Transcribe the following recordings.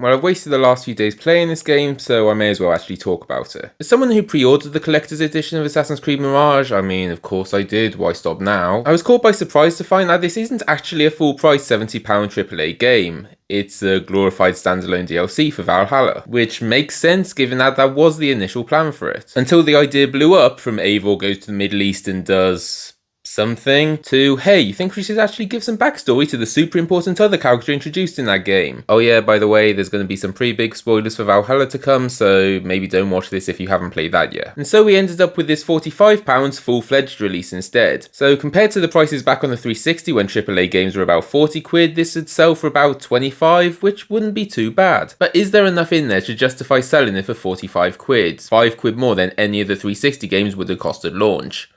Well, I've wasted the last few days playing this game, so I may as well actually talk about it. As someone who pre-ordered the collector's edition of Assassin's Creed Mirage, I mean, of course I did, why stop now? I was caught by surprise to find that this isn't actually a full price £70 AAA game. It's a glorified standalone DLC for Valhalla, which makes sense given that that was the initial plan for it. Until the idea blew up from Eivor goes to the Middle East and does something to, hey, you think we should actually give some backstory to the super important other character introduced in that game? Oh yeah, by the way, there's going to be some pretty big spoilers for Valhalla to come, so maybe don't watch this if you haven't played that yet. And so we ended up with this £45 full-fledged release instead. So compared to the prices back on the 360 when AAA games were about 40 quid, this would sell for about 25, which wouldn't be too bad. But is there enough in there to justify selling it for 45 quid? 5 quid more than any of the 360 games would have cost at launch?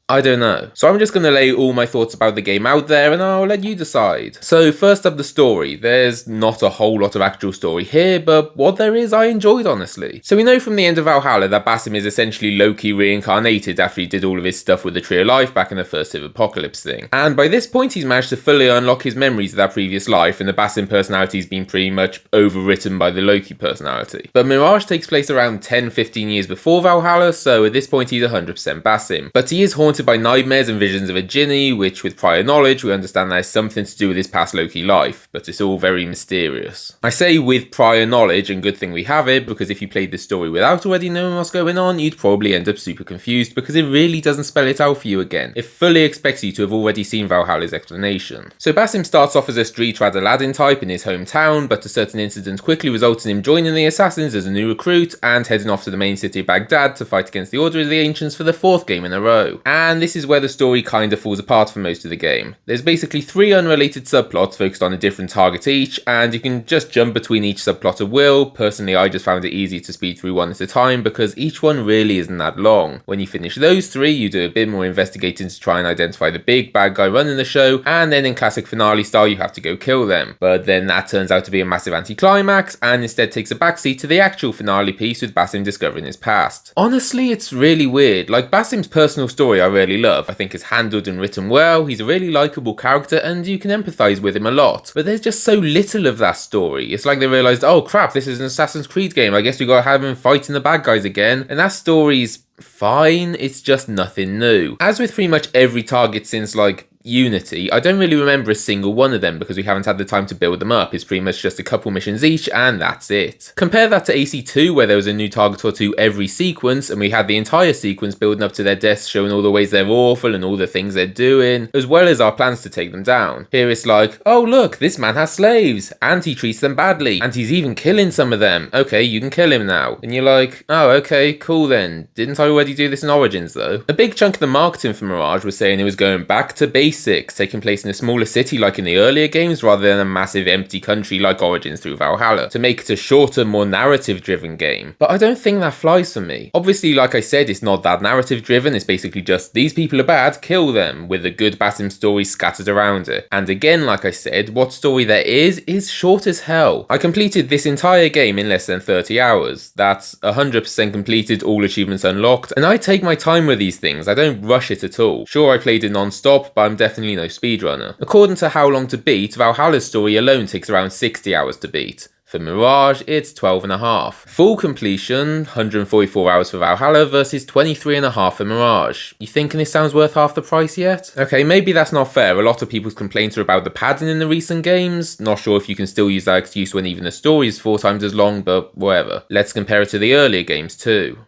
I don't know. So I'm just going to lay all my thoughts about the game out there and I'll let you decide. So first up, the story. There's not a whole lot of actual story here, but what there is I enjoyed, honestly. So we know from the end of Valhalla that Basim is essentially Loki reincarnated after he did all of his stuff with the Tree of Life back in the First Civ Apocalypse thing. And by this point he's managed to fully unlock his memories of that previous life, and the Basim personality's been pretty much overwritten by the Loki personality. But Mirage takes place around 10-15 years before Valhalla, so at this point he's 100% Basim. But he is haunted by nightmares and visions of a Jinni, which with prior knowledge we understand that has something to do with his past Loki life, but it's all very mysterious. I say with prior knowledge, and good thing we have it, because if you played this story without already knowing what's going on, you'd probably end up super confused because it really doesn't spell it out for you again. It fully expects you to have already seen Valhalla's explanation. So Basim starts off as a street rat Aladdin type in his hometown, but a certain incident quickly results in him joining the assassins as a new recruit and heading off to the main city of Baghdad to fight against the Order of the Ancients for the 4th game in a row. And this is where the story kinda falls apart for most of the game. There's basically 3 unrelated subplots focused on a different target each, and you can just jump between each subplot at will. Personally, I just found it easy to speed through one at a time because each one really isn't that long. When you finish those 3, you do a bit more investigating to try and identify the big bad guy running the show, and then in classic finale style you have to go kill them. But then that turns out to be a massive anticlimax, and instead takes a backseat to the actual finale piece with Basim discovering his past. Honestly, it's really weird. Like, Basim's personal story I really love. I think it's handled and written well, he's a really likeable character and you can empathise with him a lot. But there's just so little of that story. It's like they realised, oh crap, this is an Assassin's Creed game, I guess we gotta have him fighting the bad guys again. And that story's fine, it's just nothing new. As with pretty much every target since like Unity, I don't really remember a single one of them because we haven't had the time to build them up. It's pretty much just a couple missions each and that's it. Compare that to AC2 where there was a new target or two every sequence and we had the entire sequence building up to their deaths, showing all the ways they're awful and all the things they're doing, as well as our plans to take them down. Here it's like, oh look, this man has slaves and he treats them badly and he's even killing some of them. Okay, you can kill him now. And you're like, oh okay, cool then. Didn't I already do this in Origins though? A big chunk of the marketing for Mirage was saying it was going back to basics, taking place in a smaller city like in the earlier games rather than a massive empty country like Origins through Valhalla, to make it a shorter, more narrative driven game. But I don't think that flies for me. Obviously, like I said, it's not that narrative driven, it's basically just these people are bad, kill them, with a good Basim story scattered around it. And again, like I said, what story there is short as hell. I completed this entire game in less than 30 hours. That's 100% completed, all achievements unlocked, and I take my time with these things, I don't rush it at all. Sure, I played it non-stop, but I'm definitely no speedrunner. According to How Long to Beat, Valhalla's story alone takes around 60 hours to beat. For Mirage, it's 12.5. Full completion, 144 hours for Valhalla versus 23.5 for Mirage. You thinking this sounds worth half the price yet? Okay, maybe that's not fair. A lot of people's complaints are about the padding in the recent games. Not sure if you can still use that excuse when even the story is 4 times as long, but whatever. Let's compare it to the earlier games too.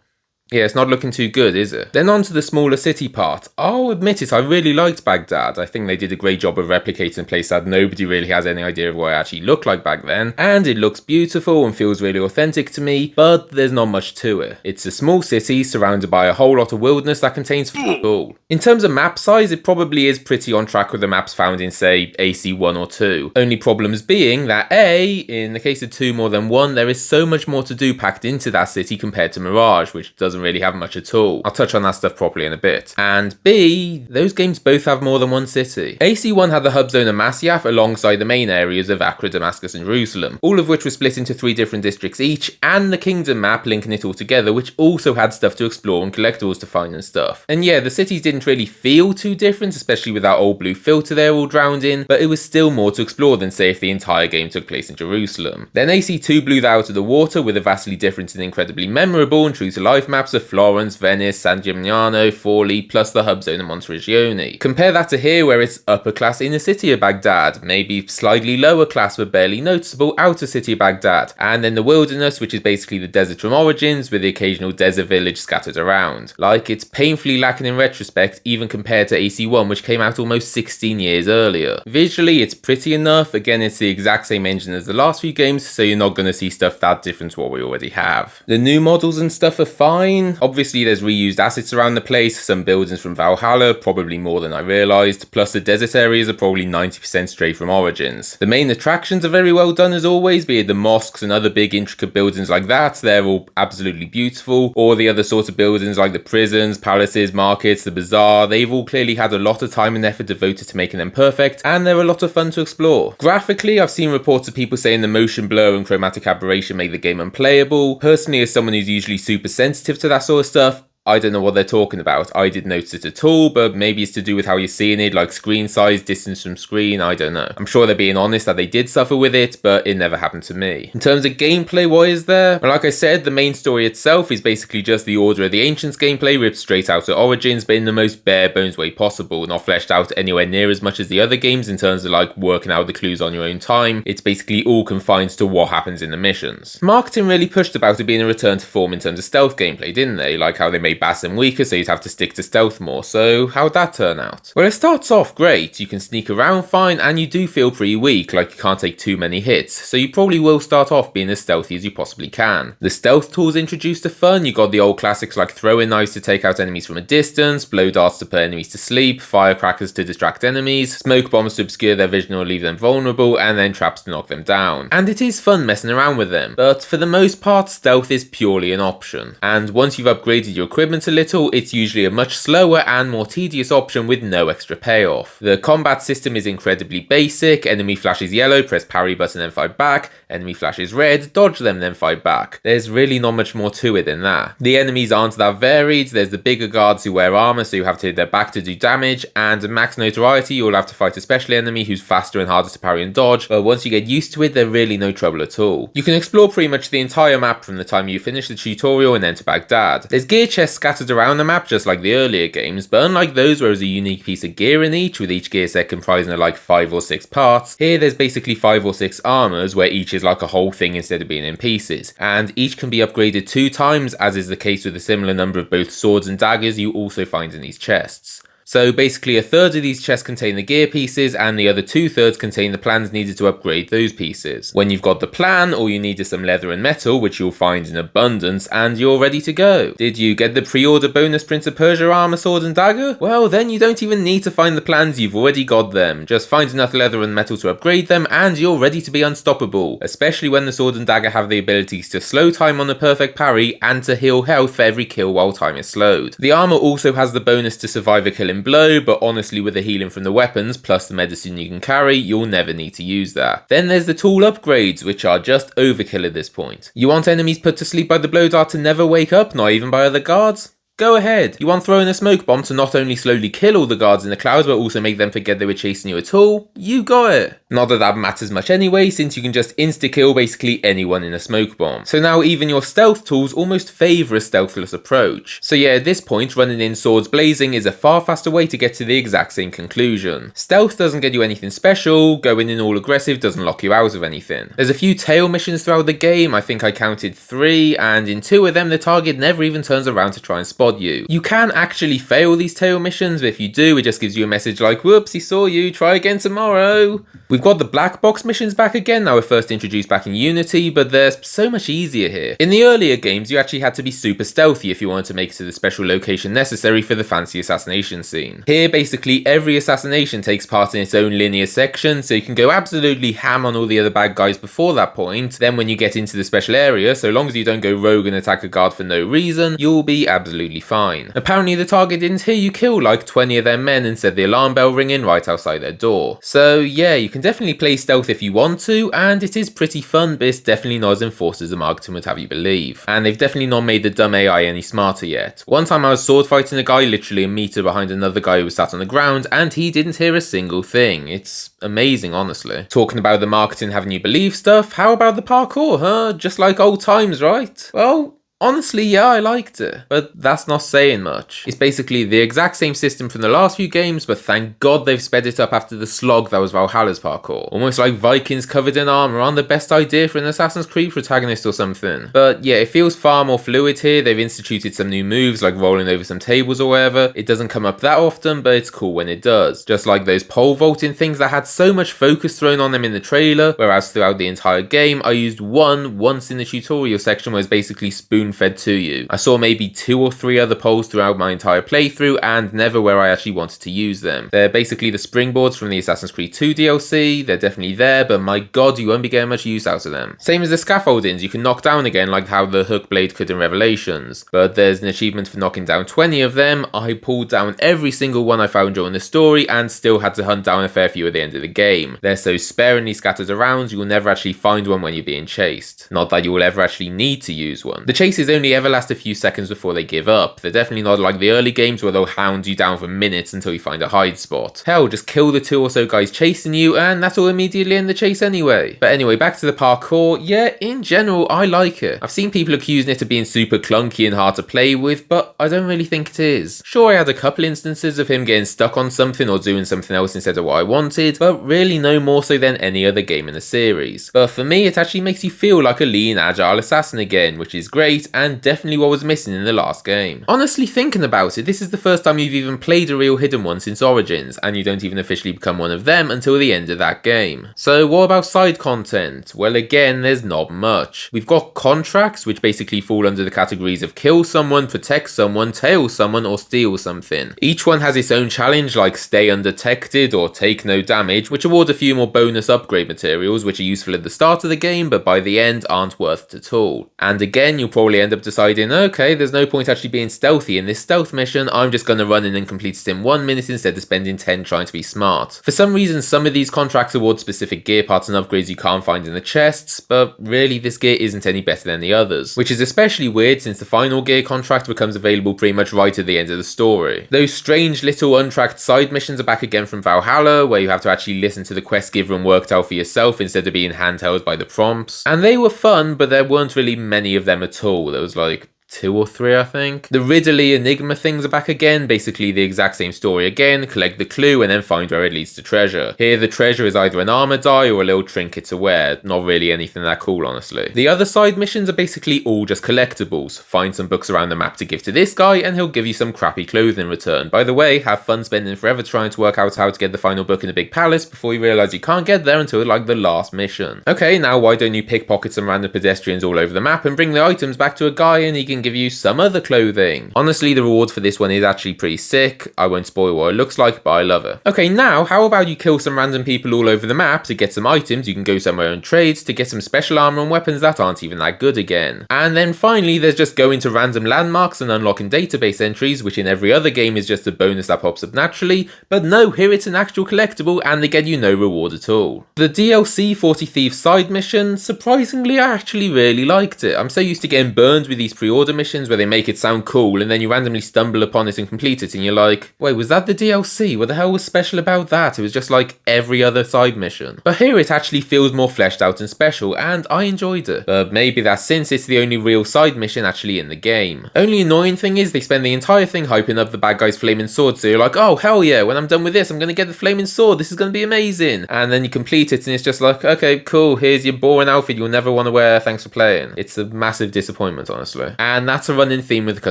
Yeah, it's not looking too good, is it? Then on to the smaller city part. I'll admit it, I really liked Baghdad. I think they did a great job of replicating a place that nobody really has any idea of what it actually looked like back then. And it looks beautiful and feels really authentic to me, but there's not much to it. It's a small city surrounded by a whole lot of wilderness that contains all. In terms of map size, it probably is pretty on track with the maps found in, say, AC1 or 2. Only problems being that A, in the case of 2 more than 1, there is so much more to do packed into that city compared to Mirage, which doesn't doesn't really have much at all. I'll touch on that stuff properly in a bit. And B, those games both have more than one city. AC1 had the hub zone of Masyaf alongside the main areas of Acre, Damascus and Jerusalem, all of which were split into 3 different districts each, and the Kingdom map linking it all together, which also had stuff to explore and collectibles to find and stuff. And yeah, the cities didn't really feel too different, especially with that old blue filter they're all drowned in, but it was still more to explore than say if the entire game took place in Jerusalem. Then AC2 blew that out of the water with a vastly different and incredibly memorable and true to life maps of Florence, Venice, San Gimignano, Forlì, plus the hub zone of Monteriggioni. Compare that to here where it's upper class inner city of Baghdad, maybe slightly lower class but barely noticeable outer city of Baghdad, and then the wilderness, which is basically the desert from Origins with the occasional desert village scattered around. Like, it's painfully lacking in retrospect even compared to AC1, which came out almost 16 years earlier. Visually it's pretty enough, again it's the exact same engine as the last few games, so you're not going to see stuff that different to what we already have. The new models and stuff are fine. Obviously there's reused assets around the place, some buildings from Valhalla, probably more than I realised, plus the desert areas are probably 90% straight from Origins. The main attractions are very well done as always, be it the mosques and other big intricate buildings like that, they're all absolutely beautiful, or the other sort of buildings like the prisons, palaces, markets, the bazaar, they've all clearly had a lot of time and effort devoted to making them perfect, and they're a lot of fun to explore. Graphically, I've seen reports of people saying the motion blur and chromatic aberration make the game unplayable. Personally, as someone who's usually super sensitive to that sort of stuff, I don't know what they're talking about. I didn't notice it at all, but maybe it's to do with how you're seeing it, like screen size, distance from screen, I don't know. I'm sure they're being honest that they did suffer with it, but it never happened to me. In terms of gameplay, what is there? Well, like I said, the main story itself is basically just the Order of the Ancients gameplay ripped straight out of Origins, but in the most bare bones way possible, not fleshed out anywhere near as much as the other games in terms of like working out the clues on your own time. It's basically all confined to what happens in the missions. Marketing really pushed about it being a return to form in terms of stealth gameplay, didn't they? Like how they made Basim weaker, so you'd have to stick to stealth more. So how'd that turn out? Well, it starts off great. You can sneak around fine, and you do feel pretty weak, like you can't take too many hits, so you probably will start off being as stealthy as you possibly can. The stealth tools introduced are fun. You got the old classics like throwing knives to take out enemies from a distance, blow darts to put enemies to sleep, firecrackers to distract enemies, smoke bombs to obscure their vision or leave them vulnerable, and then traps to knock them down. And it is fun messing around with them, but for the most part, stealth is purely an option. And once you've upgraded your equipment a little, it's usually a much slower and more tedious option with no extra payoff. The combat system is incredibly basic. Enemy flashes yellow, press parry button then fight back. Enemy flashes red, dodge them then fight back. There's really not much more to it than that. The enemies aren't that varied. There's the bigger guards who wear armor, so you have to hit their back to do damage, and max notoriety, you'll have to fight a special enemy who's faster and harder to parry and dodge, but once you get used to it, they're really no trouble at all. You can explore pretty much the entire map from the time you finish the tutorial and enter Baghdad. There's gear chests scattered around the map just like the earlier games, but unlike those where there's a unique piece of gear in each, with each gear set comprising of like 5 or 6 parts, here there's basically 5 or 6 armors where each is like a whole thing instead of being in pieces, and each can be upgraded 2 times, as is the case with a similar number of both swords and daggers you also find in these chests. So basically a third of these chests contain the gear pieces and the other 2/3 contain the plans needed to upgrade those pieces. When you've got the plan, all you need is some leather and metal, which you'll find in abundance, and you're ready to go. Did you get the pre-order bonus Prince of Persia armor, sword and dagger? Well, then you don't even need to find the plans, you've already got them. Just find enough leather and metal to upgrade them and you're ready to be unstoppable, especially when the sword and dagger have the abilities to slow time on a perfect parry and to heal health for every kill while time is slowed. The armor also has the bonus to survive a kill in blow, but honestly with the healing from the weapons plus the medicine you can carry, you'll never need to use that. Then there's the tool upgrades, which are just overkill at this point. You want enemies put to sleep by the blow dart to never wake up, not even by other guards? Go ahead. You want throwing a smoke bomb to not only slowly kill all the guards in the clouds but also make them forget they were chasing you at all? You got it. Not that that matters much anyway, since you can just insta-kill basically anyone in a smoke bomb. So now even your stealth tools almost favour a stealthless approach. So yeah, at this point running in swords blazing is a far faster way to get to the exact same conclusion. Stealth doesn't get you anything special, going in all aggressive doesn't lock you out of anything. There's a few tail missions throughout the game, I think I counted 3, and in 2 of them the target never even turns around to try and spot spot you. You can actually fail these tail missions, but if you do, it just gives you a message like, whoops, he saw you, try again tomorrow. We've got the black box missions back again, now we're first introduced back in Unity, but they're so much easier here. In the earlier games, you actually had to be super stealthy if you wanted to make it to the special location necessary for the fancy assassination scene. Here, basically, every assassination takes part in its own linear section, so you can go absolutely ham on all the other bad guys before that point. Then when you get into the special area, so long as you don't go rogue and attack a guard for no reason, you'll be absolutely fine. Apparently the target didn't hear you kill like 20 of their men and said the alarm bell ringing right outside their door. So yeah, you can definitely play stealth if you want to, and it is pretty fun, but it's definitely not as enforced as the marketing would have you believe. And they've definitely not made the dumb AI any smarter yet. One time I was sword fighting a guy literally a meter behind another guy who was sat on the ground, and he didn't hear a single thing. It's amazing, honestly. Talking about the marketing having you believe stuff, how about the parkour, huh? Just like old times, right? Well, honestly, yeah, I liked it, but that's not saying much. It's basically the exact same system from the last few games, but thank God they've sped it up after the slog that was Valhalla's parkour. Almost like Vikings covered in armor on the best idea for an Assassin's Creed protagonist or something. But yeah, it feels far more fluid here. They've instituted some new moves like rolling over some tables or whatever. It doesn't come up that often, but it's cool when it does. Just like those pole vaulting things that had so much focus thrown on them in the trailer, whereas throughout the entire game, I used one once in the tutorial section where it's basically spoon-fed to you. I saw maybe 2 or 3 other poles throughout my entire playthrough, and never where I actually wanted to use them. They're basically the springboards from the Assassin's Creed 2 DLC. They're definitely there, but my god, you won't be getting much use out of them. Same as the scaffoldings, you can knock down again like how the hook blade could in Revelations, but there's an achievement for knocking down 20 of them. I pulled down every single one I found during the story and still had to hunt down a fair few at the end of the game. They're so sparingly scattered around, you'll never actually find one when you're being chased. Not that you will ever actually need to use one. The chases only ever last a few seconds before they give up. They're definitely not like the early games where they'll hound you down for minutes until you find a hide spot. Hell, just kill the 2 or so guys chasing you and that'll immediately end the chase anyway. But anyway, back to the parkour. Yeah, in general, I like it. I've seen people accusing it of being super clunky and hard to play with, but I don't really think it is. Sure, I had a couple instances of him getting stuck on something or doing something else instead of what I wanted, but really no more so than any other game in the series. But for me, it actually makes you feel like a lean, agile assassin again, which is great and definitely what was missing in the last game. Honestly, thinking about it, this is the first time you've even played a real hidden one since Origins, and you don't even officially become one of them until the end of that game. So what about side content? Well, again, there's not much. We've got contracts, which basically fall under the categories of kill someone, protect someone, tail someone, or steal something. Each one has its own challenge, like stay undetected or take no damage, which award a few more bonus upgrade materials, which are useful at the start of the game, but by the end aren't worth it at all. And again, you'll probably end up deciding, okay, there's no point actually being stealthy in this stealth mission, I'm just going to run in and complete it in 1 minute instead of spending 10 trying to be smart. For some reason, some of these contracts award specific gear parts and upgrades you can't find in the chests, but really this gear isn't any better than the others, which is especially weird since the final gear contract becomes available pretty much right at the end of the story. Those strange little untracked side missions are back again from Valhalla, where you have to actually listen to the quest giver and work it out for yourself instead of being handheld by the prompts. And they were fun, but there weren't really many of them at all. There was like 2 or 3, I think. The Ridley Enigma things are back again, basically the exact same story again, collect the clue and then find where it leads to treasure. Here the treasure is either an armor die or a little trinket to wear, not really anything that cool honestly. The other side missions are basically all just collectibles. Find some books around the map to give to this guy and he'll give you some crappy clothing in return. By the way, have fun spending forever trying to work out how to get the final book in the big palace before you realise you can't get there until like the last mission. Okay, now why don't you pickpocket some random pedestrians all over the map and bring the items back to a guy and he can give you some other clothing. Honestly, the reward for this one is actually pretty sick. I won't spoil what it looks like, but I love it. Okay, now how about you kill some random people all over the map to get some items you can go somewhere and trade to get some special armor and weapons that aren't even that good again. And then finally, there's just going to random landmarks and unlocking database entries, which in every other game is just a bonus that pops up naturally, but no, here it's an actual collectible and they get you no reward at all. The DLC 40 Thieves side mission, surprisingly I actually really liked it. I'm so used to getting burned with these pre-order missions where they make it sound cool and then you randomly stumble upon it and complete it and you're like, wait, was that the DLC? What the hell was special about that? It was just like every other side mission. But here it actually feels more fleshed out and special and I enjoyed it. But maybe that's since it's the only real side mission actually in the game. Only annoying thing is they spend the entire thing hyping up the bad guy's flaming sword, so you're like, oh hell yeah, when I'm done with this I'm gonna get the flaming sword, this is gonna be amazing. And then you complete it and it's just like, okay cool, here's your boring outfit you'll never want to wear, thanks for playing. It's a massive disappointment honestly. And and that's a running theme with the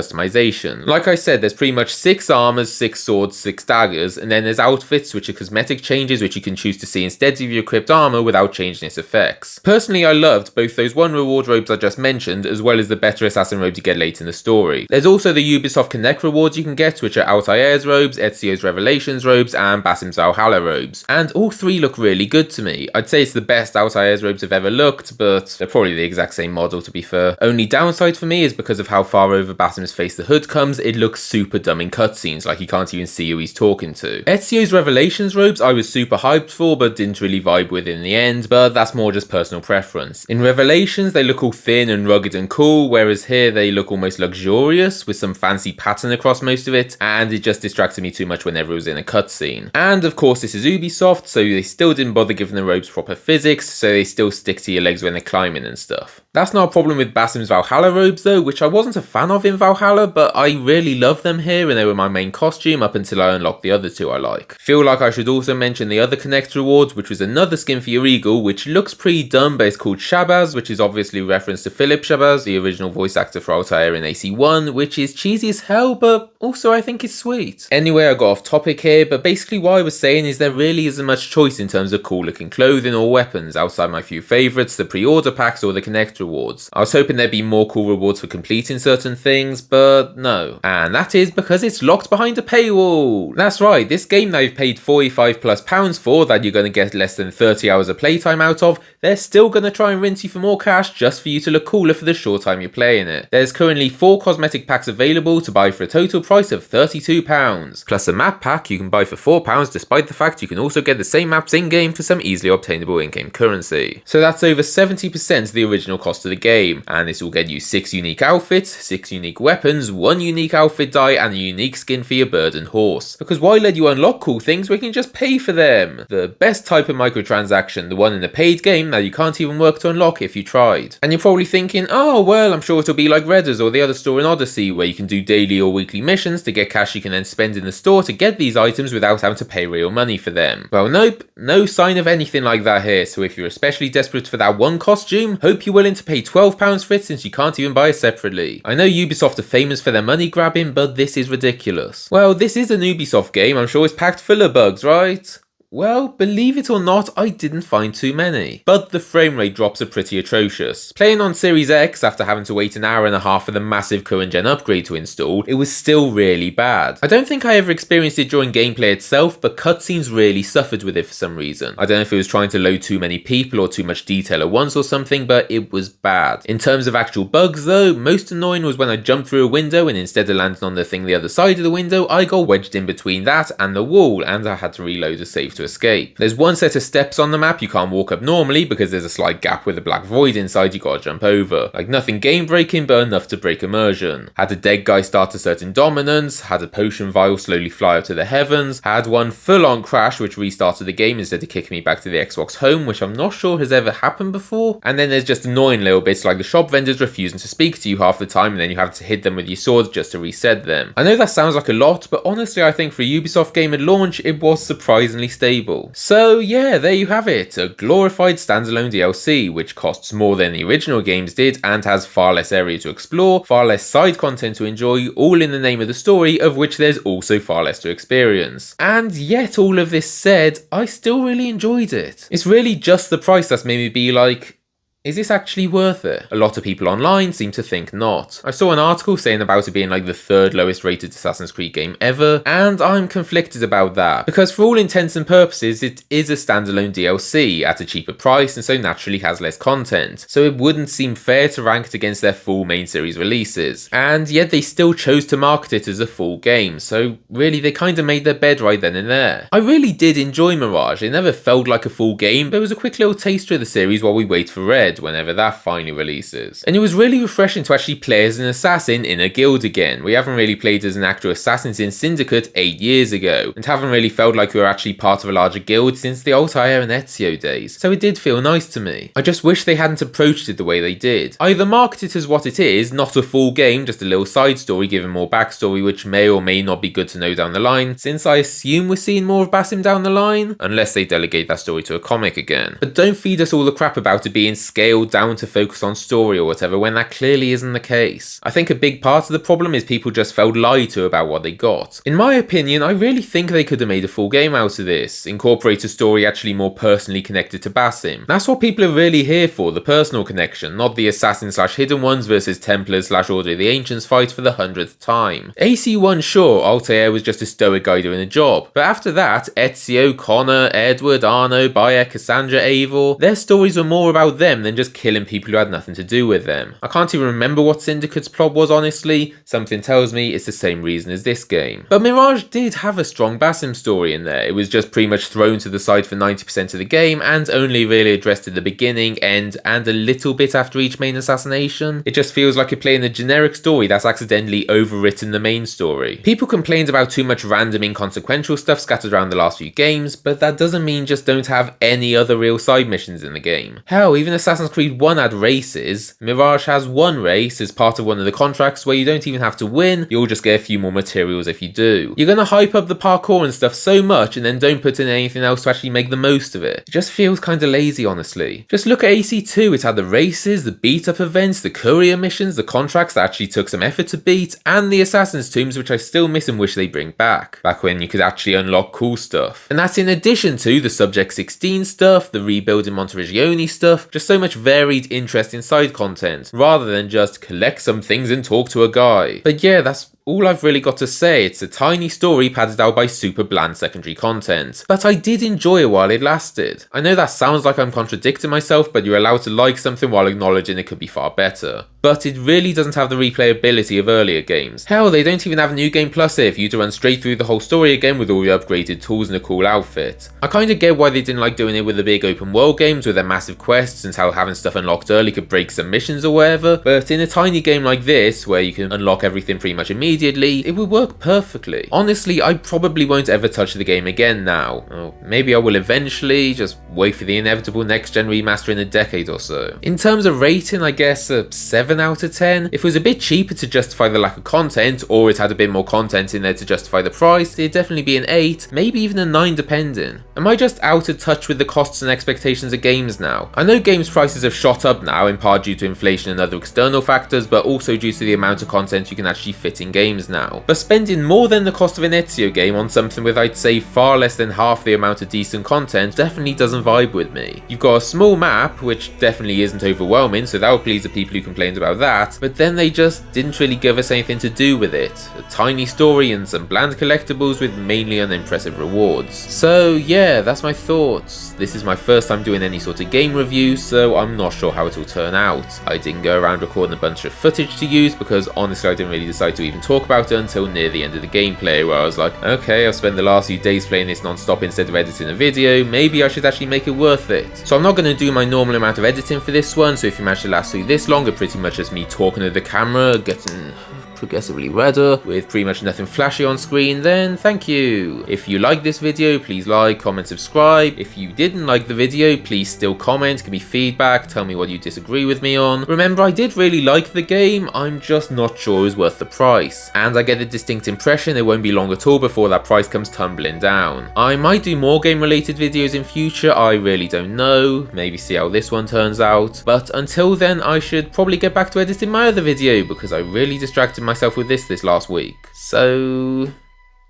customization. Like I said, there's pretty much 6 armors, 6 swords, 6 daggers, and then there's outfits, which are cosmetic changes which you can choose to see instead of your equipped armor without changing its effects. Personally, I loved both those 1 reward robes I just mentioned, as well as the better assassin robes you get late in the story. There's also the Ubisoft Connect rewards you can get, which are Altair's robes, Ezio's Revelations robes, and Basim's Valhalla robes. And all 3 look really good to me. I'd say it's the best Altair's robes have ever looked, but they're probably the exact same model to be fair. Only downside for me is because of how far over Basim's face the hood comes, it looks super dumb in cutscenes, like you can't even see who he's talking to. Ezio's Revelations robes I was super hyped for, but didn't really vibe with in the end, but that's more just personal preference. In Revelations, they look all thin and rugged and cool, whereas here they look almost luxurious, with some fancy pattern across most of it, and it just distracted me too much whenever it was in a cutscene. And of course this is Ubisoft, so they still didn't bother giving the robes proper physics, so they still stick to your legs when they're climbing and stuff. That's not a problem with Basim's Valhalla robes though, which I wasn't a fan of in Valhalla, but I really love them here and they were my main costume up until I unlocked the other 2 I like. Feel like I should also mention the other Connect rewards, which was another skin for your eagle, which looks pretty dumb, but it's called Shabazz, which is obviously a reference to Philip Shabazz, the original voice actor for Altair in AC1, which is cheesy as hell, but also I think it's sweet. Anyway, I got off topic here, but basically what I was saying is there really isn't much choice in terms of cool looking clothing or weapons outside my few favourites, the pre-order packs or the Connect rewards. I was hoping there'd be more cool rewards for completing certain things, but no. And that is because it's locked behind a paywall. That's right, this game that you've paid £45+ for, that you're going to get less than 30 hours of playtime out of, they're still going to try and rinse you for more cash just for you to look cooler for the short time you're playing it. There's currently 4 cosmetic packs available to buy for a total price of £32, plus a map pack you can buy for £4, despite the fact you can also get the same maps in-game for some easily obtainable in-game currency. So that's over 70% of the original cost of the game, and this will get you 6 unique outfits, 6 unique weapons, 1 unique outfit dye, and a unique skin for your bird and horse. Because why let you unlock cool things when you can just pay for them? The best type of microtransaction, the one in a paid game that you can't even work to unlock if you tried. And you're probably thinking, oh well, I'm sure it'll be like Redders or the other store in Odyssey, where you can do daily or weekly missions to get cash you can then spend in the store to get these items without having to pay real money for them. Well nope, no sign of anything like that here, so if you're especially desperate for that one costume, hope you're willing to pay £12 for it since you can't even buy it separately. I know Ubisoft are famous for their money grabbing, but this is ridiculous. Well, this is an Ubisoft game, I'm sure it's packed full of bugs, right? Well, believe it or not, I didn't find too many. But the frame rate drops are pretty atrocious. Playing on Series X after having to wait an hour and a half for the massive current gen upgrade to install, it was still really bad. I don't think I ever experienced it during gameplay itself, but cutscenes really suffered with it for some reason. I don't know if it was trying to load too many people or too much detail at once or something, but it was bad. In terms of actual bugs though, most annoying was when I jumped through a window and instead of landing on the thing the other side of the window, I got wedged in between that and the wall, and I had to reload a save to escape. There's one set of steps on the map you can't walk up normally because there's a slight gap with a black void inside you gotta jump over. Like nothing game breaking, but enough to break immersion. Had a dead guy start asserting dominance, had a potion vial slowly fly up to the heavens, had one full on crash which restarted the game instead of kicking me back to the Xbox home, which I'm not sure has ever happened before. And then there's just annoying little bits like the shop vendors refusing to speak to you half the time and then you have to hit them with your sword just to reset them. I know that sounds like a lot, but honestly I think for a Ubisoft game at launch it was surprisingly stable. So yeah, there you have it, a glorified standalone DLC which costs more than the original games did and has far less area to explore, far less side content to enjoy, all in the name of the story, of which there's also far less to experience. And yet all of this said, I still really enjoyed it. It's really just the price that's made me be like, is this actually worth it? A lot of people online seem to think not. I saw an article saying about it being like the 3rd lowest rated Assassin's Creed game ever, and I'm conflicted about that, because for all intents and purposes it is a standalone DLC at a cheaper price and so naturally has less content, so it wouldn't seem fair to rank it against their full main series releases, and yet they still chose to market it as a full game, so really they kinda made their bed right then and there. I really did enjoy Mirage, it never felt like a full game, but it was a quick little taster of the series while we wait for Red, whenever that finally releases. And it was really refreshing to actually play as an assassin in a guild again. We haven't really played as an actual assassin since Syndicate 8 years ago, and haven't really felt like we were actually part of a larger guild since the Altair and Ezio days, so it did feel nice to me. I just wish they hadn't approached it the way they did. Either market it as what it is, not a full game, just a little side story giving more backstory which may or may not be good to know down the line, since I assume we're seeing more of Basim down the line, unless they delegate that story to a comic again. But don't feed us all the crap about it being scaled down to focus on story or whatever, when that clearly isn't the case. I think a big part of the problem is people just felt lied to about what they got. In my opinion, I really think they could have made a full game out of this, incorporate a story actually more personally connected to Basim. That's what people are really here for, the personal connection, not the assassin/hidden ones versus Templars/Order of the Ancients fight for the 100th time. AC1, sure, Altair was just a stoic guy doing a job, but after that, Ezio, Connor, Edward, Arno, Bayek, Cassandra, Eivor, their stories were more about them than just killing people who had nothing to do with them. I can't even remember what Syndicate's plot was, honestly. Something tells me it's the same reason as this game. But Mirage did have a strong Basim story in there. It was just pretty much thrown to the side for 90% of the game and only really addressed at the beginning, end, and a little bit after each main assassination. It just feels like you're playing a generic story that's accidentally overwritten the main story. People complained about too much random inconsequential stuff scattered around the last few games, but that doesn't mean just don't have any other real side missions in the game. Hell, even Assassin's Creed 1 had races. Mirage has one race as part of one of the contracts where you don't even have to win, you'll just get a few more materials if you do. You're gonna hype up the parkour and stuff so much and then don't put in anything else to actually make the most of it. It just feels kinda lazy, honestly. Just look at AC2, it had the races, the beat up events, the courier missions, the contracts that actually took some effort to beat, and the Assassin's Tombs, which I still miss and wish they bring back when you could actually unlock cool stuff. And that's in addition to the Subject 16 stuff, the rebuilding Monteregione stuff, just so much varied interesting side content, rather than just collect some things and talk to a guy. But yeah, that's all I've really got to say. It's a tiny story padded out by super bland secondary content, but I did enjoy it while it lasted. I know that sounds like I'm contradicting myself, but you're allowed to like something while acknowledging it could be far better. But it really doesn't have the replayability of earlier games. Hell, they don't even have New Game Plus here for you to run straight through the whole story again with all the upgraded tools and a cool outfit. I kinda get why they didn't like doing it with the big open world games with their massive quests and how having stuff unlocked early could break some missions or whatever, but in a tiny game like this, where you can unlock everything pretty much immediately, it would work perfectly. Honestly, I probably won't ever touch the game again now. Or maybe I will eventually, just wait for the inevitable next gen remaster in a decade or so. In terms of rating, I guess a 7 out of 10. If it was a bit cheaper to justify the lack of content, or it had a bit more content in there to justify the price, it'd definitely be an 8, maybe even a 9 depending. Am I just out of touch with the costs and expectations of games now? I know games prices have shot up now, in part due to inflation and other external factors, but also due to the amount of content you can actually fit in games now. But spending more than the cost of an Ezio game on something with, I'd say, far less than half the amount of decent content definitely doesn't vibe with me. You've got a small map, which definitely isn't overwhelming, so that will please the people who complained about that, but then they just didn't really give us anything to do with it. A tiny story and some bland collectibles with mainly unimpressive rewards. So yeah, that's my thoughts. This is my first time doing any sort of game review, so I'm not sure how it will turn out. I didn't go around recording a bunch of footage to use because honestly I didn't really decide to even talk about it until near the end of the gameplay, where I was like, okay, I've spent the last few days playing this non-stop instead of editing a video, maybe I should actually make it worth it. So I'm not going to do my normal amount of editing for this one, so if you manage to last through this long, it's pretty much just me talking to the camera, getting progressively redder, with pretty much nothing flashy on screen, then thank you. If you like this video, please like, comment, subscribe. If you didn't like the video, please still comment, give me feedback, tell me what you disagree with me on. Remember, I did really like the game, I'm just not sure it was worth the price. And I get a distinct impression it won't be long at all before that price comes tumbling down. I might do more game related videos in future, I really don't know, maybe see how this one turns out. But until then, I should probably get back to editing my other video because I really distracted myself with this last week. So,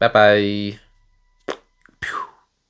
bye bye.